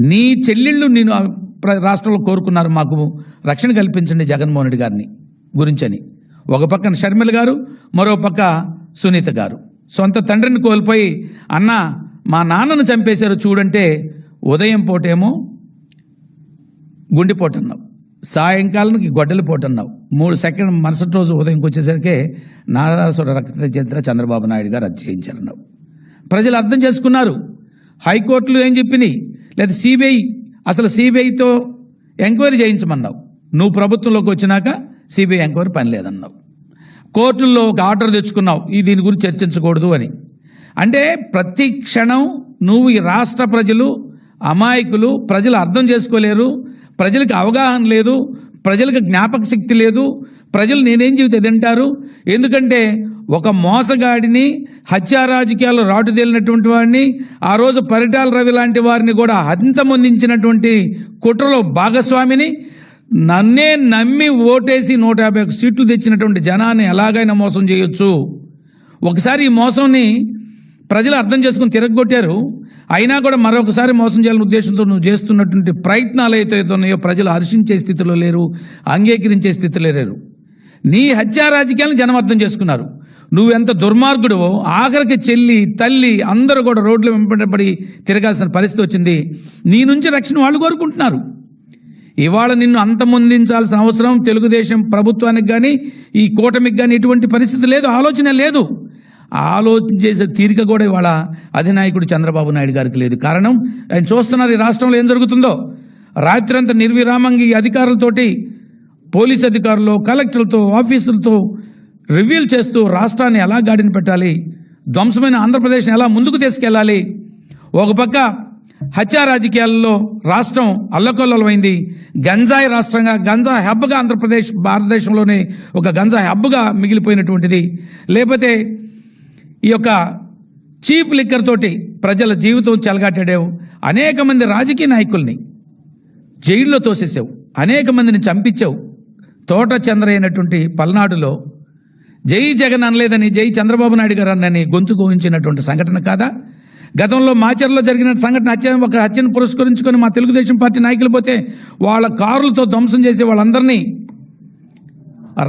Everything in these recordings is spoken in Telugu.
నీ చెల్లెళ్ళు నేను రాష్ట్రంలో కోరుకున్నారు, మాకు రక్షణ కల్పించండి జగన్మోహన్ రెడ్డి గారిని గురించని. ఒక పక్కన షర్మిల గారు, మరో పక్క సునీత గారు సొంత తండ్రిని కోల్పోయి అన్న మా నాన్నను చంపేశారు చూడంటే ఉదయం పూటేమో గుండెపోటు అన్నావు, సాయంకాలానికి గొడ్డలి పోటు అన్నావు, 3 సెకండ్ మరుసటి రోజు ఉదయంకి వచ్చేసరికి నారాసుర రక్త చరిత్ర చంద్రబాబు నాయుడు గారు అది చేయించారన్నావు. ప్రజలు అర్థం చేసుకున్నారు. హైకోర్టులు ఏం చెప్పినాయి, లేదా సిబిఐ, అసలు సిబిఐతో ఎంక్వైరీ చేయించమన్నావు. నువ్వు ప్రభుత్వంలోకి వచ్చినాక సిబిఐ ఎంక్వైరీ పని లేదన్నావు. కోర్టుల్లో ఒక ఆర్డర్ తెచ్చుకున్నావు, దీని గురించి చర్చించకూడదు అని. అంటే ప్రతి క్షణం నువ్వు ఈ రాష్ట్ర ప్రజలు అమాయకులు, ప్రజలు అర్థం చేసుకోలేరు, ప్రజలకు అవగాహన లేదు, ప్రజలకు జ్ఞాపక శక్తి లేదు, ప్రజలు నేనేం చెబితే తింటారు. ఎందుకంటే ఒక మోసగాడిని, హత్యా రాజకీయాల్లో రాటుదేలినటువంటి వాడిని, ఆ రోజు పరిటాల రవి లాంటి వారిని కూడా అంతమొందించినటువంటి కుట్రలో భాగస్వామిని, నన్నే నమ్మి ఓటేసి 151 సీట్లు తెచ్చినటువంటి జనాన్ని ఎలాగైనా మోసం చేయొచ్చు. ఒకసారి ఈ మోసంని ప్రజలు అర్థం చేసుకుని తిరగొట్టారు. అయినా కూడా మరొకసారి మోసం చేయాలనే ఉద్దేశంతో నువ్వు చేస్తున్నటువంటి ప్రయత్నాలు అయితే ఉన్నాయో ప్రజలు హర్షించే స్థితిలో లేరు, అంగీకరించే స్థితిలో లేరు. నీ హత్యా రాజకీయాలను జనం అర్థం చేసుకున్నారు. నువ్వెంత దుర్మార్గుడువో ఆఖరికి చెల్లి, తల్లి అందరూ కూడా రోడ్ల వెంబడి తిరగాల్సిన పరిస్థితి వచ్చింది. నీ నుంచి రక్షణ వాళ్ళు కోరుకుంటున్నారు. ఇవాళ నిన్ను అంతమొందించాల్సిన అవసరం తెలుగుదేశం ప్రభుత్వానికి కానీ ఈ కూటమికి కానీ ఎటువంటి పరిస్థితి లేదు, ఆలోచన లేదు. ఆలోచన చేసే తీరిక కూడా ఇవాళ అధినాయకుడు చంద్రబాబు నాయుడు గారికి లేదు. కారణం ఆయన చూస్తున్నారు ఈ రాష్ట్రంలో ఏం జరుగుతుందో. రాత్రంతా నిర్విరామంగా ఈ అధికారులతోటి, పోలీస్ అధికారులు, కలెక్టర్లతో, ఆఫీసులతో రివ్యూలు చేస్తూ రాష్ట్రాన్ని ఎలా గాడిన పెట్టాలి, ధ్వంసమైన ఆంధ్రప్రదేశ్ని ఎలా ముందుకు తీసుకెళ్ళాలి. ఒక పక్క హత్యా రాజకీయాల్లో రాష్ట్రం అల్లకల్లోలమైంది. గంజాయి రాష్ట్రంగా, గంజా హబ్గా ఆంధ్రప్రదేశ్ భారతదేశంలోనే ఒక గంజా హబ్గా మిగిలిపోయినటువంటిది. లేకపోతే ఈ యొక్క చీప్ లిక్కర్ తోటి ప్రజల జీవితం చెలగాటాడావు. అనేక మంది రాజకీయ నాయకుల్ని జైల్లో తోసేసావు, అనేక మందిని చంపించావు. తోట చంద్ర అయినటువంటి పల్నాడులో జై జగన్ అనలేదని జై చంద్రబాబు నాయుడు గారు అన్నని గొంతు కోయించినటువంటి సంఘటన కాదా? గతంలో మాచర్లో జరిగిన సంఘటన, ఒక హత్యను పురస్కరించుకొని మా తెలుగుదేశం పార్టీ నాయకులు పోతే వాళ్ళ కారులతో ధ్వంసం చేసి వాళ్ళందరినీ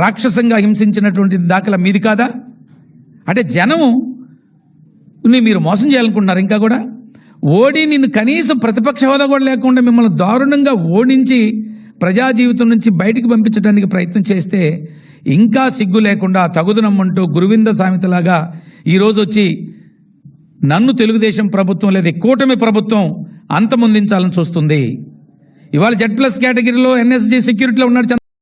రాక్షసంగా హింసించినటువంటి దాఖలా మీది కాదా? అంటే జనము మీరు మోసం చేయాలనుకుంటున్నారు. ఇంకా కూడా ఓడి నిన్ను కనీసం ప్రతిపక్ష హోదా కూడా లేకుండా మిమ్మల్ని దారుణంగా ఓడించి ప్రజా జీవితం నుంచి బయటికి పంపించడానికి ప్రయత్నం చేస్తే ఇంకా సిగ్గు లేకుండా తగుదనమ్మంటూ గురువింద సామెతలాగా ఈరోజు వచ్చి నన్ను తెలుగుదేశం ప్రభుత్వం లేదా కూటమి ప్రభుత్వం అంతమొందించాలని చూస్తుంది. ఇవాళ Z+ కేటగిరీలో NSG సెక్యూరిటీలో ఉన్నాడు